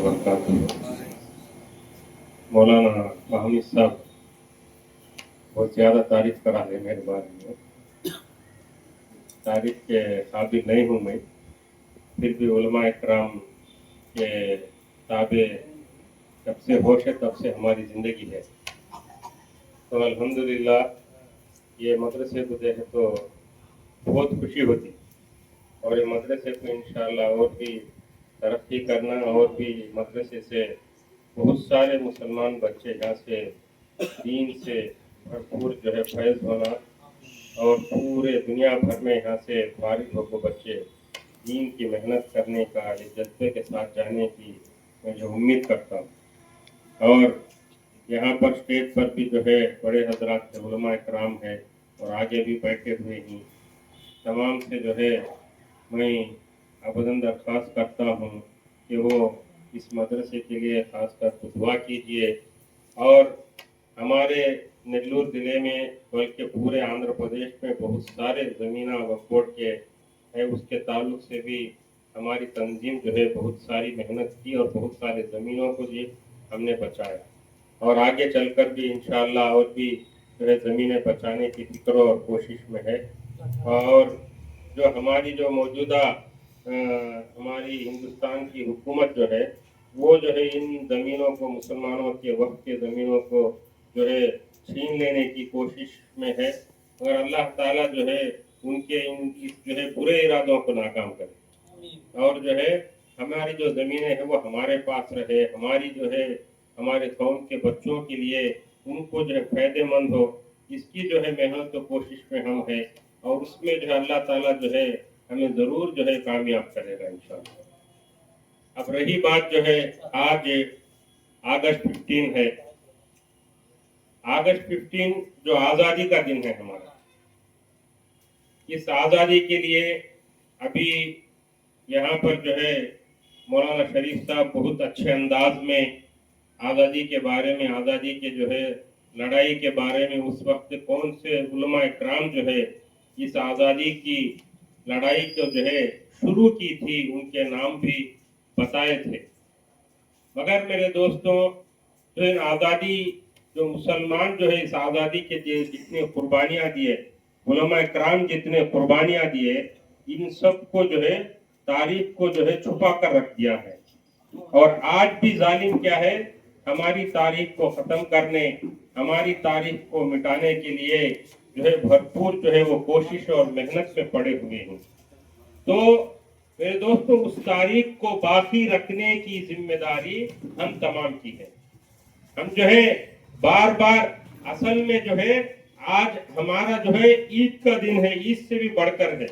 वबरकातुहू। मौलाना फ़ाहमी साहब बहुत ज़्यादा तारीफ़ करा है मेरे बारे में। तारीफ़ के काबिल नहीं हूँ मैं, फिर भी उलमा इकराम के ताबे जब से होश है तब से हमारी ज़िंदगी है। तो अल्हम्दुलिल्लाह ये मदरसे को देखे तो बहुत खुशी होती और ये मदरसे को इंशाअल्लाह और भी तरक्की करना और भी मदरसे से बहुत सारे मुसलमान बच्चे यहाँ से दीन से भरपूर जो है फैज़ होना और पूरे दुनिया भर में यहाँ से फारिग होकर बच्चे दीन की मेहनत करने का एक जज्बे के साथ जाने की मैं जो उम्मीद करता हूँ। और यहाँ पर स्टेज पर भी जो है बड़े हजरात के उलमा इकराम है और आगे भी बैठे हुए हैं, तमाम से जो है मैं अबदन दरख्वास्त करता हूँ कि वो इस मदरसे के लिए खासकर तो दुआ कीजिए और हमारे नेल्लूर ज़िले में बल्कि पूरे आंध्र प्रदेश में बहुत सारे ज़मीना वक्फ बोर्ड के है, उसके ताल्लुक से भी हमारी तंजीम जो है बहुत सारी मेहनत की और बहुत सारे ज़मीनों को भी हमने बचाया और आगे चलकर भी इंशाअल्लाह और भी जो है ज़मीनें बचाने की फिक्र और कोशिश में है। और जो हमारी जो मौजूदा हमारी हिंदुस्तान की हुकूमत जो है वो जो है इन ज़मीनों को मुसलमानों के वक्त के ज़मीनों को जो है छीन लेने की कोशिश में है, और अल्लाह ताला जो है उनके इस जो है बुरे इरादों को नाकाम करे और जो है हमारी जो ज़मीनें हैं वो हमारे पास रहे, हमारी जो है हमारे कौम के बच्चों के लिए उनको जो है फ़ायदेमंद हो, इसकी जो है मेहनत और कोशिश में हम हैं और उसमें जो है अल्लाह ताला जो है हमें ज़रूर जो है कामयाब करेगा इंशाअल्लाह। अब रही बात जो है आज अगस्त 15 है, अगस्त 15 जो आज़ादी का दिन है हमारा, इस आज़ादी के लिए अभी यहाँ पर जो है मौलाना शरीफ साहब बहुत अच्छे अंदाज में आज़ादी के बारे में, आज़ादी के जो है लड़ाई के बारे में, उस वक्त कौन से उलमा इकराम जो है इस आज़ादी की लड़ाई को जो है शुरू की थी उनके नाम भी बताए थे। मगर मेरे दोस्तों जो इन आज़ादी जो मुसलमान जो है इस आज़ादी के लिए जितनी कुर्बानियाँ दिए, उलमा इकराम जितने कुर्बानियाँ दिए, इन सब को जो है तारीख को जो है छुपा कर रख दिया है और आज भी जालिम क्या है हमारी तारीख को खत्म करने, हमारी तारीख को मिटाने के लिए जो है भरपूर जो है वो कोशिश और मेहनत में पड़े हुए हैं। तो मेरे दोस्तों उस तारीख को बाकी रखने की जिम्मेदारी हम तमाम की है। हम जो है बार बार असल में जो है आज हमारा जो है ईद का दिन है, ईद से भी बढ़कर है,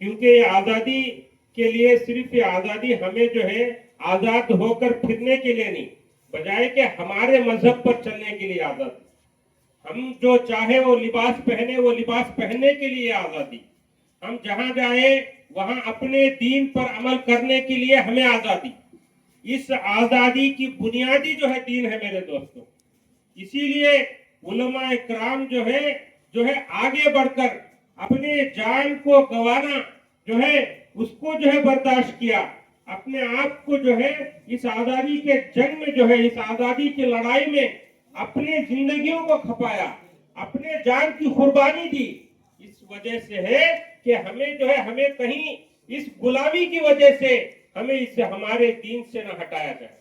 क्योंकि आज़ादी के लिए सिर्फ ये आज़ादी हमें जो है आज़ाद होकर फिरने के लिए नहीं, बजाय कि हमारे मजहब पर चलने के लिए आज़ादी, हम जो चाहे वो लिबास पहनने के लिए आज़ादी, हम जहां जाए वहां अपने दीन पर अमल करने के लिए हमें आज़ादी। इस आज़ादी की बुनियादी जो है दीन है मेरे दोस्तों। इसीलिए उलमा इकराम जो है आगे बढ़कर अपने जान को गंवाना जो है उसको जो है बर्दाश्त किया, अपने आप को जो है इस आज़ादी के जंग में जो है इस आज़ादी की लड़ाई में अपने जिंदगियों को खपाया, अपने जान की कुर्बानी दी। इस वजह से है कि हमें जो है हमें कहीं इस गुलामी की वजह से हमें इससे हमारे दीन से न हटाया जाए।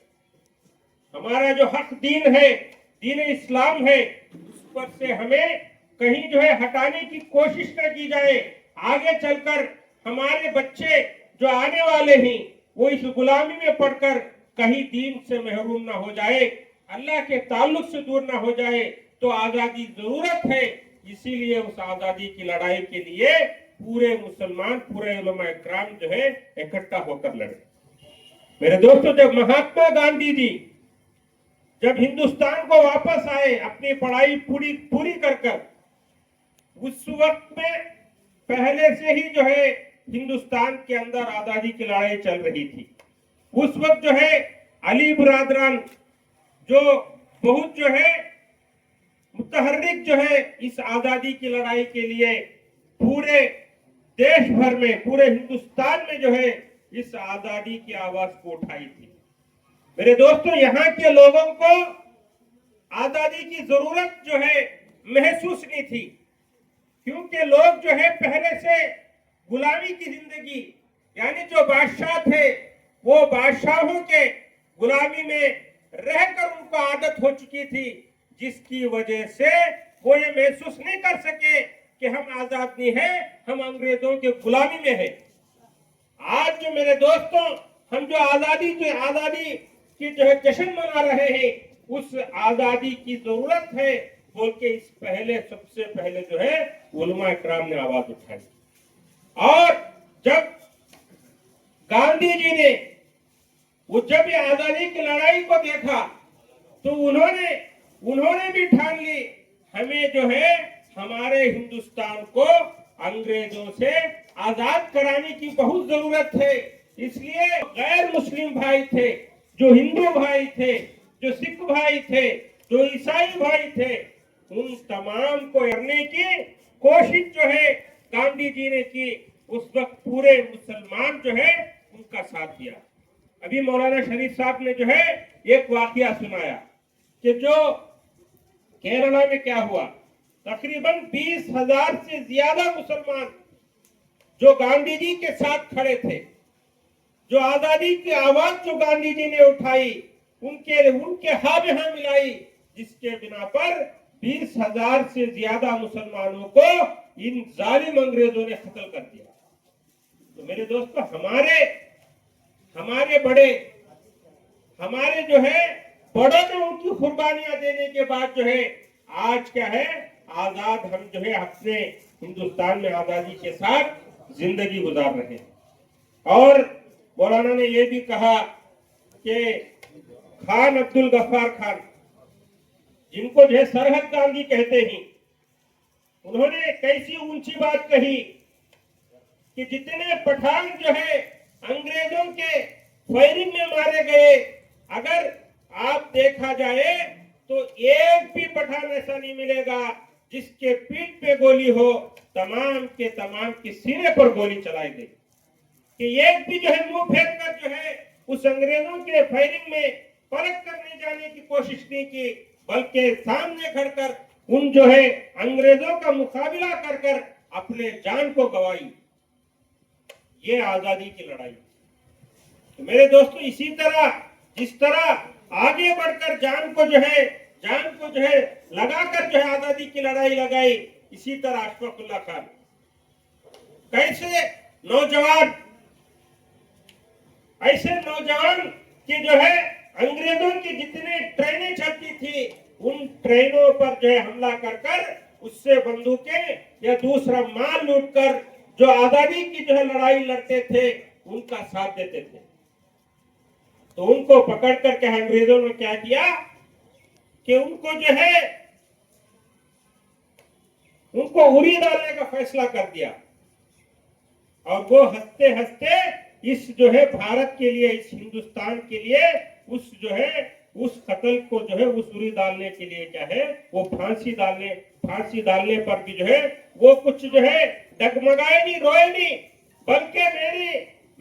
हमारा जो हक दीन है, दीन इस्लाम है, उस पर से हमें कहीं जो है हटाने की कोशिश न की जाए। आगे चलकर हमारे बच्चे जो आने वाले हैं वो इस गुलामी में पड़कर कहीं दीन से महरूम ना हो जाए, अल्लाह के ताल्लुक से दूर ना हो जाए। तो आज़ादी जरूरत है, इसीलिए उस आज़ादी की लड़ाई के लिए पूरे मुसलमान, पूरे उलमा इकराम जो है इकट्ठा होकर लड़े। मेरे दोस्तों जब महात्मा गांधी जी जब हिंदुस्तान को वापस आए अपनी पढ़ाई पूरी कर उस वक्त में पहले से ही जो है हिंदुस्तान के अंदर आज़ादी की लड़ाई चल रही थी। उस वक्त जो है अली बरादरान जो बहुत जो है मुतहर्रिक जो है इस आज़ादी की लड़ाई के लिए पूरे देश भर में, पूरे हिंदुस्तान में जो है इस आज़ादी की आवाज को उठाई थी। मेरे दोस्तों, यहाँ के लोगों को आजादी की जरूरत जो है महसूस नहीं थी, क्योंकि लोग जो है पहले से गुलामी की जिंदगी, यानी जो बादशाह थे वो बादशाहों के गुलामी में रहकर उनको आदत हो चुकी थी, जिसकी वजह से वो ये महसूस नहीं कर सके कि हम आजाद नहीं है, हम अंग्रेजों के गुलामी में है। आज जो मेरे दोस्तों, हम जो आजादी की जो है जश्न मना रहे हैं, उस आजादी की जरूरत है बोल के इस सबसे पहले जो है उलमा इकराम ने आवाज उठाई। और जब गांधी जी ने जब ये आजादी की लड़ाई को देखा तो उन्होंने भी ठान ली, हमें जो है हमारे हिंदुस्तान को अंग्रेजों से आजाद कराने की बहुत जरूरत है। इसलिए गैर मुस्लिम भाई थे, जो हिंदू भाई थे, जो सिख भाई थे, जो ईसाई भाई थे, उन तमाम को करने की कोशिश जो है गांधी जी ने की। उस वक्त पूरे मुसलमान जो है उनका साथ दिया। अभी मौलाना शरीफ साहब ने जो है एक वाकया सुनाया कि जो केरला में क्या हुआ, तकरीबन 20,000 से ज्यादा मुसलमान जो गांधी जी के साथ खड़े थे, जो आजादी की आवाज जो गांधी जी ने उठाई, उनके हाँ में हाँ मिलाई, जिसके बिना पर 20,000 से ज्यादा मुसलमानों को इन जालिम अंग्रेजों ने कत्ल कर दिया। तो मेरे दोस्तों, हमारे बड़े, हमारे जो है बड़ों ने उनकी कुर्बानियां देने के बाद जो है आज क्या है, आजाद हम जो है अपने हिंदुस्तान में आजादी के साथ जिंदगी गुजार रहे हैं। और मौलाना ने यह भी कहा कि खान अब्दुल गफ्फार खान, जिनको जो है सरहद गांधी कहते हैं, उन्होंने कैसी ऊंची बात कही कि जितने पठान जो है अंग्रेजों के फायरिंग में मारे गए, अगर आप देखा जाए तो एक भी पठान ऐसा नहीं मिलेगा जिसके पीठ पे गोली हो, तमाम के सीने पर गोली चलाई गई, कि एक भी जो है मुंह फेर कर जो है उस अंग्रेजों के फायरिंग में पलट करने जाने की कोशिश नहीं की, बल्कि सामने खड़कर उन जो है अंग्रेजों का मुकाबला कर अपने जान को गंवाई। ये आजादी की लड़ाई। तो मेरे दोस्तों, इसी तरह जिस तरह आगे बढ़कर जान को जो है लगाकर जो है आजादी की लड़ाई लगाई, इसी तरह अशफाकुल्लाह खान कैसे ऐसे नौजवान की जो है अंग्रेजों की जितने ट्रेनें चलती थी, उन ट्रेनों पर जो है हमला कर उससे बंदूकें या दूसरा माल लूटकर जो आजादी की जो है लड़ाई लड़ते थे उनका साथ देते थे। तो उनको पकड़ करके अंग्रेजों ने क्या किया कि उनको जो है उनको उरी डालने का फैसला कर दिया, और वो हंसते हंसते इस जो है भारत के लिए, इस हिंदुस्तान के लिए उस कत्ल को जो है उस उरी डालने के लिए क्या है वो फांसी डालने पर भी जो है वो कुछ जो है डगमगाए नहीं, रोए नहीं, बल्कि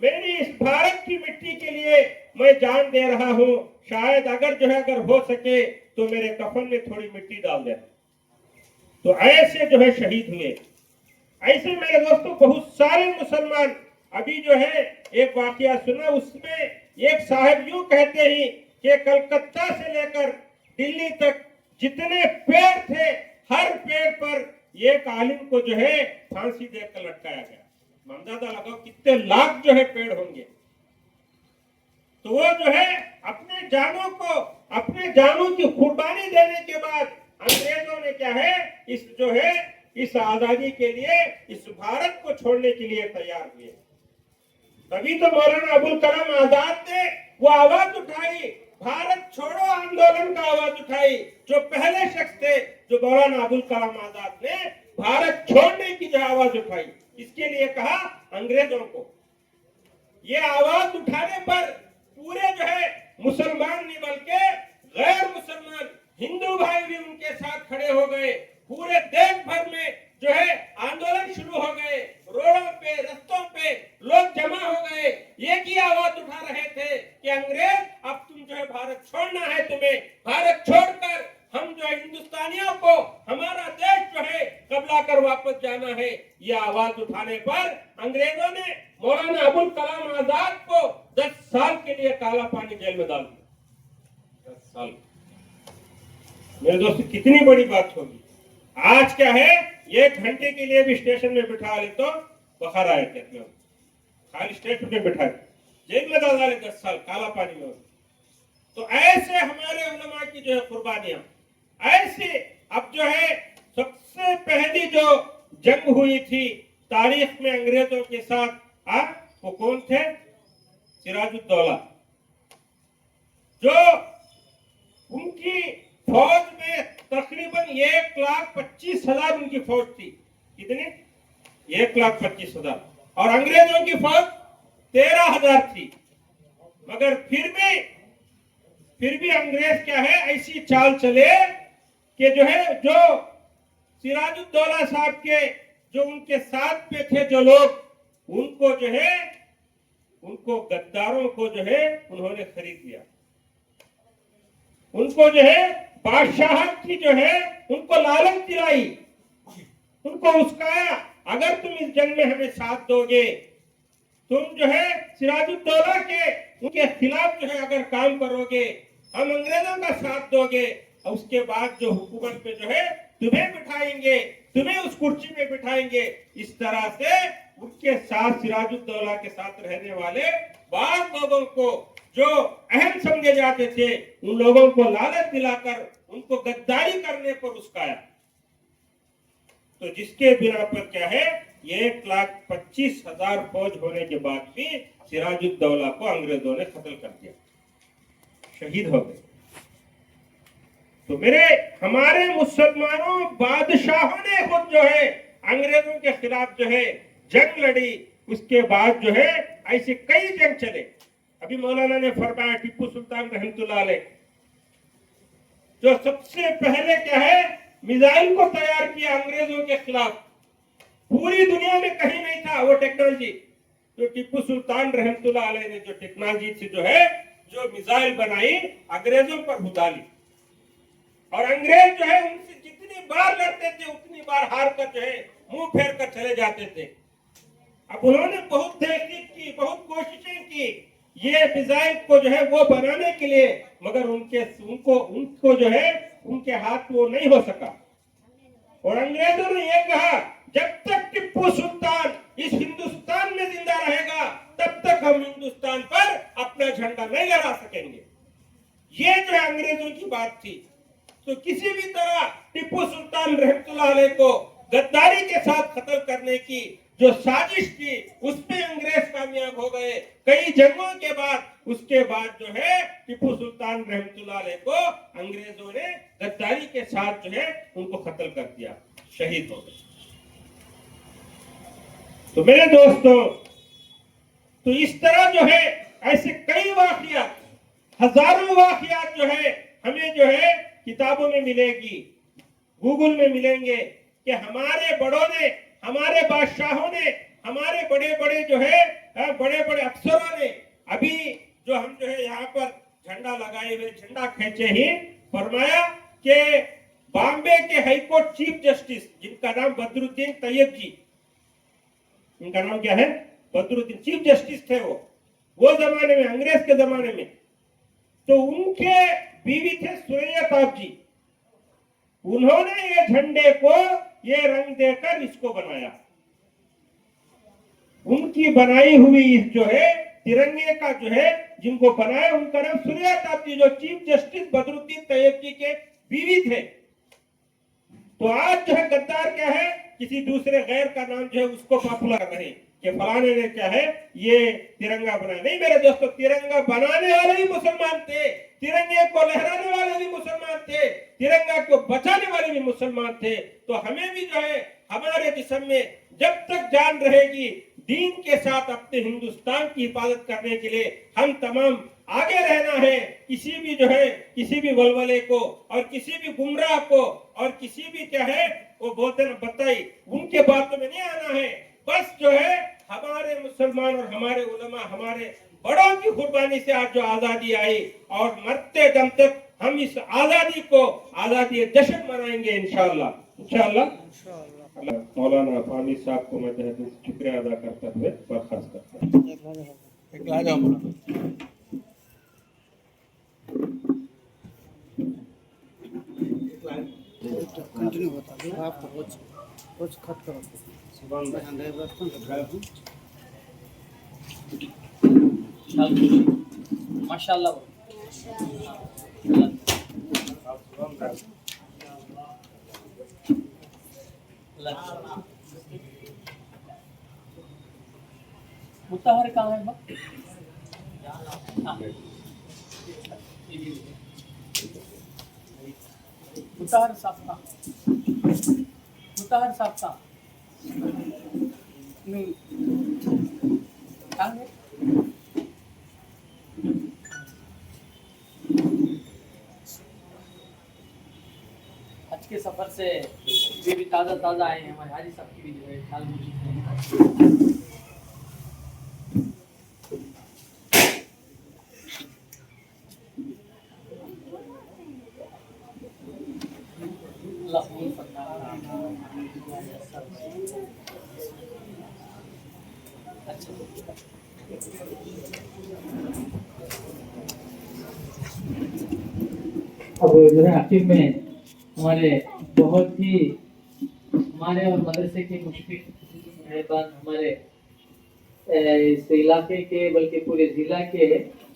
मेरी इस भारत की मिट्टी के लिए मैं जान दे रहा हूं, शायद अगर हो सके तो मेरे कफन में थोड़ी मिट्टी डाल देना। तो ऐसे जो है शहीद हुए। ऐसे मेरे दोस्तों बहुत सारे मुसलमान, अभी जो है एक वाकया सुना, उसमें एक साहब यूं कहते हैं कि कलकत्ता से लेकर दिल्ली तक जितने पेड़ थे, हर पेड़ पर एक आलिम को जो है फांसी देकर लटकाया गया। अंदाजा लगाओ कितने लाख जो है पेड़ होंगे। तो वो जो है अपने जानों की कुर्बानी देने के बाद अंग्रेजों ने क्या है इस आजादी के लिए, इस भारत को छोड़ने के लिए तैयार हुए। तभी तो मौलाना अबुल कलाम आजाद ने वो आवाज उठाई, भारत छोड़ो आंदोलन का आवाज उठाई। जो पहले शख्स थे, जो मौलाना अबुल कलाम आजाद ने भारत छोड़ने की जो आवाज उठाई, इसके लिए कहा अंग्रेजों को। ये आवाज उठाने पर पूरे जो है मुसलमान नहीं बल्कि गैर मुसलमान हिंदू भाई भी उनके साथ खड़े हो गए। पूरे देश भर में जो है आंदोलन शुरू हो गए, रोडों पे, रस्तों पे लोग जमा हो गए, एक ही आवाज उठा रहे थे कि अंग्रेज अब तुम जो है भारत छोड़ना है, तुम्हें भारत छोड़कर हम जो है हिंदुस्तानियों को हमारा देश जो है कबला कर वापस जाना है, ये आवाज उठाने पर अंग्रेजों ने मौलाना अबुल कलाम आजाद को 10 साल के लिए काला पानी जेल में डाल दिया। 10 साल। मेरे दोस्त, कितनी बड़ी बात होगी। आज क्या है, 1 घंटे के लिए भी स्टेशन में बिठा ले तो बखर आए थे, खाली स्टेशन में बिठा जेल में डाल डाले 10 साल काला पानी में। तो ऐसे हमारे उलमा की जो है कुर्बानियां, ऐसे अब जो है सबसे पहली जो जंग हुई थी तारीख में अंग्रेजों के साथ, वो कौन थे? सिराजुद्दौला। जो उनकी फौज में तकरीबन 1,25,000 उनकी फौज थी। कितनी? 1,25,000। और अंग्रेजों की फौज 13,000 थी। मगर फिर भी अंग्रेज क्या है, ऐसी चाल चले कि जो है, जो सिराजुद्दौला साहब के जो उनके साथ में थे जो लोग, उनको जो है, उनको गद्दारों को जो है उन्होंने खरीद लिया। उनको जो है बादशाहत की जो है उनको लालच दिलाई, उनको उसकाया, अगर तुम इस जंग में हमें साथ दोगे, तुम जो है सिराजुद्दौला के उनके खिलाफ जो है अगर काम करोगे, हम अंग्रेजों का साथ दोगे, और उसके बाद जो हुकूमत पे जो है तुम्हें बिठाएंगे, तुम्हें उस कुर्सी में बिठाएंगे। इस तरह से उनके साथ सिराजुद्दौला के साथ रहने वाले बाद लोगों को जो अहम समझे जाते थे, उन लोगों को लालच दिलाकर उनको गद्दारी करने पर उस्काया। तो जिसके बिना पर क्या है, 1,25,000 फौज होने के बाद भी सिराजुद्दौला को अंग्रेजों ने कत्ल कर दिया, शहीद हो गए। तो हमारे मुसलमानों बादशाहों ने खुद जो है अंग्रेजों के खिलाफ जो है जंग लड़ी। उसके बाद जो है ऐसे कई जंग चले। अभी मौलाना ने फरमाया टीपू सुल्तान रहमतुल्लाह अलैह जो सबसे पहले क्या है मिसाइल को तैयार किया अंग्रेजों के खिलाफ, पूरी दुनिया में कहीं नहीं था वो टेक्नोलॉजी। जो टीपू सुल्तान रहमतुल्लाह अलैह ने जो टेक्नोलॉजी से जो है जो मिसाइल बनाई, अंग्रेजों पर उतारी, और अंग्रेज जो है उनसे जितनी बार लड़ते थे उतनी बार हार कर जो है मुंह फेर कर चले जाते थे। अब उन्होंने बहुत तहकीक की, बहुत कोशिशें की ये मिसाइल को जो है वो बनाने के लिए, मगर उनको जो है उनके हाथ वो नहीं हो सका। और अंग्रेजों ने ये कहा, जब तक टीपू सुल्तान इस हिंदुस्तान में जिंदा रहेगा तब तक हम हिंदुस्तान पर अपना झंडा नहीं लहरा सकेंगे। ये जो है अंग्रेजों की बात थी। तो किसी भी तरह टीपू सुल्तान रहमतुल्लाह अलैह को गद्दारी के साथ कत्ल करने की जो साजिश थी उसमें अंग्रेज कामयाब हो गए। कई जंगों के बाद उसके बाद जो है टीपू सुल्तान रहमतुल्लाह अलैह को अंग्रेजों ने गद्दारी के साथ जो है उनको कत्ल कर दिया, शहीद हो गए। तो मेरे दोस्तों, तो इस तरह जो है ऐसे कई वाकयात, हजारों वाकयात जो है हमें जो है किताबों में मिलेगी, गूगल में मिलेंगे कि हमारे बड़ों ने, हमारे बादशाहों ने, हमारे बड़े बड़े जो है बड़े बड़े अफसरों ने, अभी जो हम जो है यहाँ पर झंडा लगाए हुए, झंडा खींचे ही फरमाया कि बॉम्बे के हाईकोर्ट चीफ जस्टिस जिनका नाम बदरुद्दीन तैयब जी, इनका नाम क्या है, बदरुद्दीन, चीफ जस्टिस थे वो जमाने में, अंग्रेज के जमाने में। तो उनके बीवी थे सुरैया ताब जी, उन्होंने ये झंडे को ये रंग देकर इसको बनाया। उनकी बनाई हुई जो है तिरंगे का जो है जिनको बनाया उनका नाम सुरैया ताब जी, जो चीफ जस्टिस बदरुद्दीन तैयब जी के बीवी थे। तो आज जो है गद्दार क्या है, किसी दूसरे गैर का नाम जो है उसको पॉपुलर नहीं कि फलाने ने क्या है ये तिरंगा बनाया। नहीं मेरे दोस्तों, तिरंगा बनाने वाले भी मुसलमान थे, तिरंगे को लहराने वाले भी मुसलमान थे, तिरंगा को बचाने वाले भी मुसलमान थे। तो हमें भी जो है हमारे जिस्म में जब तक जान रहेगी दीन के साथ अपने हिंदुस्तान की हिफाजत करने के लिए हम तमाम आगे रहना है। किसी भी जो है किसी भी वलवले को और किसी भी गुमराह को और किसी भी क्या है वो बोलते ना बताई उनके बातों में नहीं आना है। बस जो है हमारे मुसलमान और हमारे उलमा, हमारे बड़ों की कुर्बानी से आज जो आजादी आई, और मरते दम तक हम इस आजादी को आजादी जश्न मनाएंगे इंशाअल्लाह इंशाअल्लाह। मौलाना फामी साहब को मैं तहे दिल से शुक्रिया अदा करते हुए बर्खास्त करता हूँ। कंटिन्यू बता दो आप कुछ खत करो माशाल्लाह। मुताहर कहाँ है बा? मुताहर साहब का नहीं कहाँ है? आज के सफर से ये भी ताज़ा आए हैं हमारे हाजी साहब की भी जो है ख्याल मौजूद है। अब जो है आखिर में हमारे बहुत ही हमारे और मदरसे के मुशफिक मेहरबान हमारे इस इलाके के बल्कि पूरे जिला के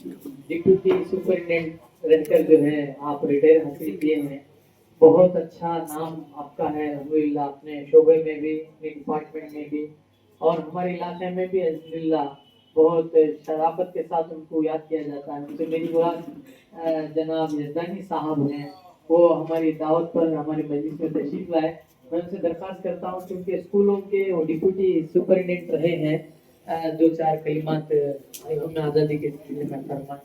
डिप्टी सुपरिटेंडेंट रहकर जो है आप रिटायर हासिल किए हैं। बहुत अच्छा नाम आपका है अल्हम्दुलिल्लाह, अपने शोबे में भी अपने डिपार्टमेंट में भी और हमारे इलाके में भी अल्हम्दुलिल्लाह बहुत शराफत के साथ उनको याद किया जाता है। उनसे मेरी मुराद जनाब यजदानी साहब हैं, वो हमारी दावत पर हमारी मजलिस में तशरीफ लाए। मैं उनसे दरख्वास्त करता हूँ क्योंकि स्कूलों के वो डिप्टी सुपरिटेंडेंट रहे हैं, दो चार कलिमात हमने आज़ादी के सिलसिले में फरमाए।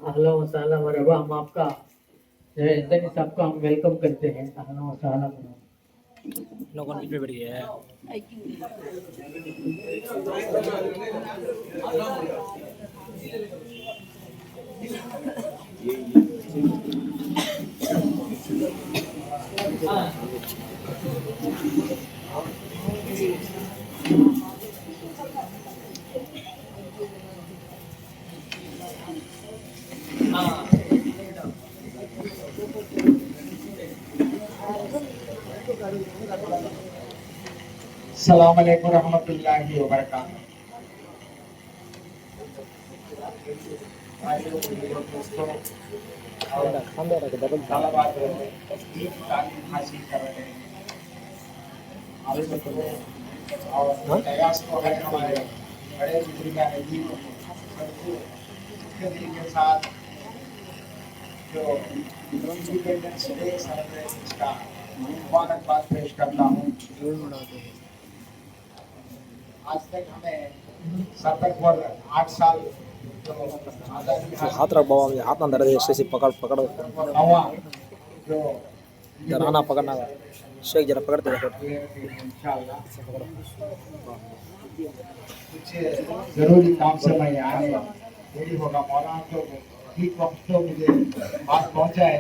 अहला व सहला मरहबा, हम आपका जो है यजदानी साहब का हम वेलकम करते हैं। अहला व सहला लोगों ने भी बढ़िया है। अस्सलाम वालेकुम रहमतुल्लाहि व बरकातहू। तालीम हासिल कर रहे हैं और प्रयास को है हमारे बड़े बुजुर्ग नजीब के साथ जो इंडिपेंडेंस डे सेलिब्रेशन का मुबारकबाद पेश करता हूँ। आज तक हमें सतत पर 8 साल हाथ रख बाबा, हाथ ना दर्द ऐसे से पकड़ नवा जो डराना पकड़ना शेख जरा पकड़ते इंशाअल्लाह कुछ जरूरी काम से मैं आया देरी होगा। मौलाना तो ठीक वक्त तो मुझे बात पहुंचाए,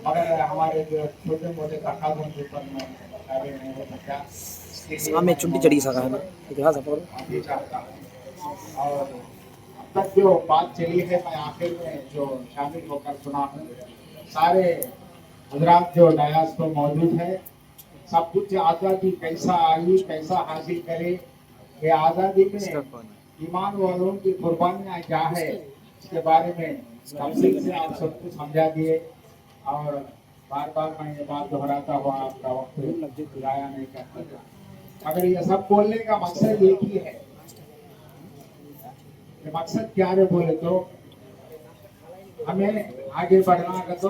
मगर हमारे जो छोटे मोटे तकाज़ों के ऊपर मैं आगे नहीं हो सका। सामने चुंटी चढ़ी सका है ना इतिहास अभी चाहता हूँ और अब तक जो बात चली है मैं आखिर में जो शामिल होकर सुना हूँ। सारे हजरात जो डायस पर मौजूद है, सब कुछ आज़ादी कैसा आई, कैसा हासिल करे, ये आज़ादी में ईमान वालों की कुर्बानियाँ क्या है, इसके बारे में तफसील से आप सबको समझा दिए। और बार बार मैं ये बात दोहराता हुआ आपका वक्त जाया नहीं करता, मगर ये सब बोलने का मकसद एक ही है। ये मकसद क्या है बोले तो हमें आगे बढ़ना है, तो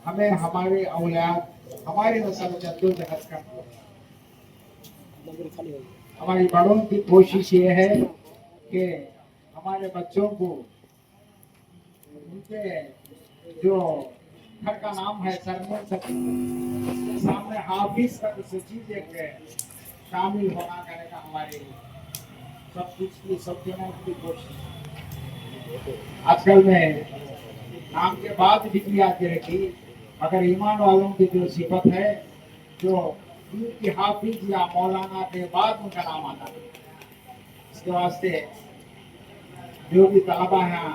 हमें हमारे औलाद हमारी नस्ल जद्दोजहद का हमारी बड़ों की कोशिश ये है कि हमारे बच्चों को उनके जो घर का नाम है सरनेम तक सामने हाफिज तक से चीज एक शामिल होना करने का हमारे सब कुछ की सब जगह की कोशिश। आजकल में नाम के बाद डिग्री आती रहती, मगर ईमान वालों की जो सिफत है, जो दीन की हाफिज या मौलाना के बाद उनका नाम आता है। इसके वास्ते जो भी तलबा यहाँ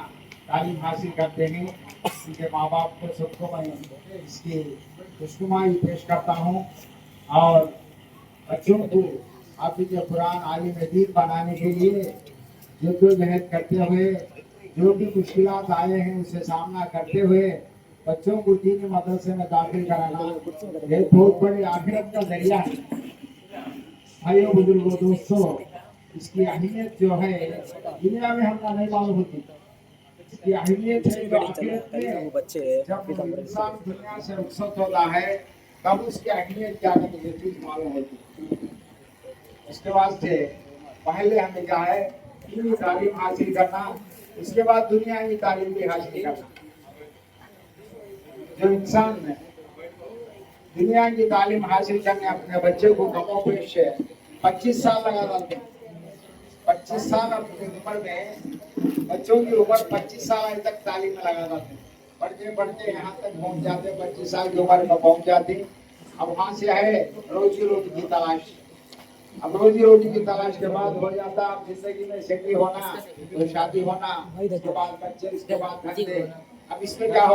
तालीम हासिल करते हैं, उनके माँ बाप को सबको मैं इसकी खुशनुमाई पेश करता हूँ। और बच्चों को हाफिज कुरान आलिम दीन बनाने के लिए जो जहद करते हुए, जो भी मुश्किलात आए हैं उससे सामना करते हुए बच्चों को दीनी मदरसे में दाखिल कराना, ये बहुत बड़ी आखिरत का जरिया है। भाइयों बुजुर्गों दोस्तों, इसकी अहमियत जो है दुनिया में हमको नहीं मालूम होती। इसकी अहमियत है जो आखिरत में जब इंसान दुनिया से रुखसत होता है तब उसकी अहमियत क्या है मुझे चीज मालूम होती। इसके वास्ते पहले हमें क्या है, दीनी तालीम हासिल करना, इसके बाद दुनिया की तालीम भी हासिल करना। जो इंसान दुनिया की तालीम हासिल करने अपने बच्चे को कमो पेश 25 साल लगा डालते हैं। 25 साल अपनी उम्र में बच्चों की उम्र 25 साल तक तालीम में लगा डालते हैं। पढ़ते पढ़ते यहाँ तक पहुँच जाते, 25 साल की उम्र में पहुँच जाते। अब वहाँ से है रोजी रोटी की तलाश। अब रोजी रोटी की तलाश के बाद हो जाता अब जिंदगी में सेटल होना, तो शादी होना, उसके बाद बच्चे, उसके बाद धंधे। अब इसमें क्या